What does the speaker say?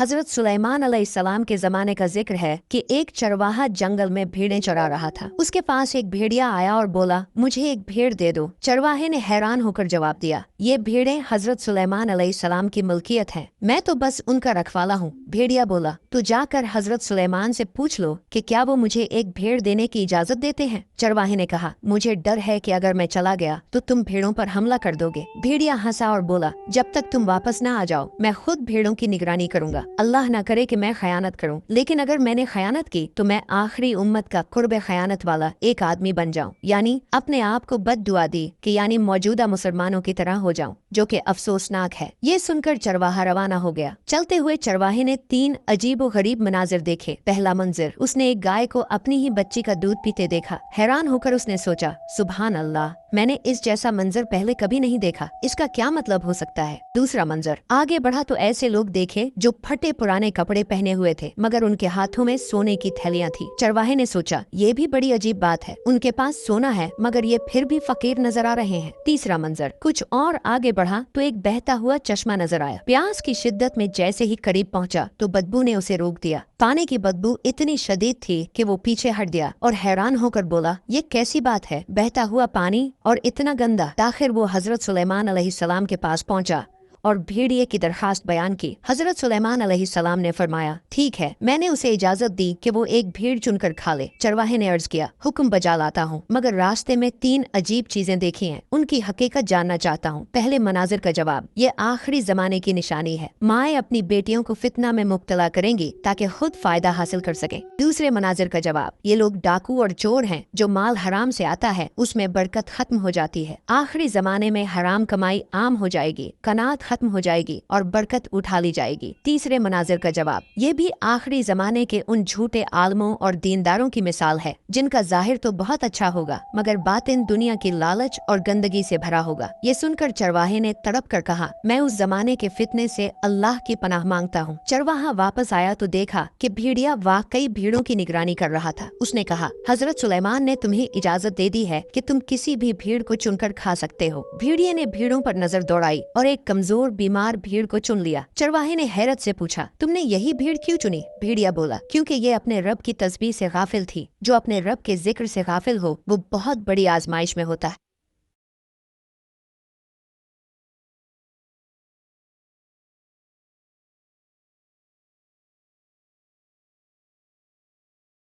हजरत सुलेमान अलैहिस्सलाम के जमाने का जिक्र है कि एक चरवाहा जंगल में भेड़ें चरा रहा था। उसके पास एक भेड़िया आया और बोला, मुझे एक भेड़ दे दो। चरवाहे ने हैरान होकर जवाब दिया, ये भेड़ें हजरत सुलेमान अलैहिस्सलाम की मिल्कियत हैं, मैं तो बस उनका रखवाला हूँ। भेड़िया बोला, तो जाकर हजरत सुलेमान से पूछ लो कि क्या वो मुझे एक भेड़ देने की इजाजत देते हैं। चरवाहे ने कहा, मुझे डर है कि अगर मैं चला गया तो तुम भेड़ों पर हमला कर दोगे। भेड़िया हंसा और बोला, जब तक तुम वापस न आ जाओ मैं खुद भेड़ों की निगरानी करूंगा। अल्लाह न करे कि मैं खयानत करूं, लेकिन अगर मैंने खयानत की तो मैं आखिरी उम्मत का कुर्ब खयानत वाला एक आदमी बन जाऊं, यानी अपने आप को बद दुआ दी कि यानी मौजूदा मुसलमानों की तरह हो जाऊं, जो कि अफसोसनाक है। ये सुनकर चरवाहा रवाना हो गया। चलते हुए चरवाहे ने 3 अजीब और गरीब मनाजिर देखे। पहला मंजर, उसने एक गाय को अपनी ही बच्ची का दूध पीते देखा। हैरान होकर उसने सोचा, सुभान अल्लाह, मैंने इस जैसा मंजर पहले कभी नहीं देखा, इसका क्या मतलब हो सकता है। दूसरा मंजर, आगे बढ़ा तो ऐसे लोग देखे जो फटे पुराने कपड़े पहने हुए थे, मगर उनके हाथों में सोने की थैलियां थी। चरवाहे ने सोचा, ये भी बड़ी अजीब बात है, उनके पास सोना है मगर ये फिर भी फकीर नजर आ रहे हैं। तीसरा मंजर, कुछ और आगे बढ़ा तो एक बहता हुआ चश्मा नजर आया। प्यास की शिद्दत में जैसे ही करीब पहुंचा तो बदबू ने उसे रोक दिया। पानी की बदबू इतनी शदीद थी कि वो पीछे हट गया और हैरान होकर बोला, ये कैसी बात है, बहता हुआ पानी और इतना गंदा। आखिर वो हजरत सुलेमान अलैहिस्सलाम के पास पहुंचा और भेड़िए की दरखास्त बयान की। हजरत सुलेमान अलैहिस्सलाम ने फरमाया, ठीक है, मैंने उसे इजाजत दी कि वो एक भेड़ चुनकर खा ले। चरवाहे ने अर्ज किया, हुक्म बजा लाता हूँ, मगर रास्ते में 3 अजीब चीजें देखी हैं, उनकी हकीकत जानना चाहता हूँ। पहले मनाजिर का जवाब, ये आखिरी जमाने की निशानी है। माएँ अपनी बेटियों को फितना में मुब्तला करेंगी ताकि खुद फायदा हासिल कर सके। दूसरे मनाजिर का जवाब, ये लोग डाकू और चोर हैं, जो माल हराम से आता है उसमें बरकत खत्म हो जाती है। आखिरी जमाने में हराम कमाई आम हो जाएगी, कनात खत्म हो जाएगी और बरकत उठा ली जाएगी। तीसरे मनाजिर का जवाब, ये भी आखिरी जमाने के उन झूठे आलमों और दीनदारों की मिसाल है, जिनका जाहिर तो बहुत अच्छा होगा मगर बातिन दुनिया की लालच और गंदगी से भरा होगा। ये सुनकर चरवाहे ने तड़प कर कहा, मैं उस जमाने के फितने से अल्लाह की पनाह मांगता हूँ। चरवाहा वापस आया तो देखा कि भेड़िया वाकई भीड़ों की निगरानी कर रहा था। उसने कहा, हजरत सुलेमान ने तुम्हें इजाजत दे दी है कि तुम किसी भी भीड़ को चुनकर खा सकते हो। भेड़िए ने भीड़ों पर नजर दौड़ाई और एक कमजोर बीमार भीड़ को चुन लिया। चरवाहे ने हैरत से पूछा, तुमने यही भीड़ क्यों चुनी? भेड़िया बोला, क्योंकि ये अपने रब की तस्बीह से गाफिल थी। जो अपने रब के जिक्र से गाफिल हो वो बहुत बड़ी आजमाइश में होता है।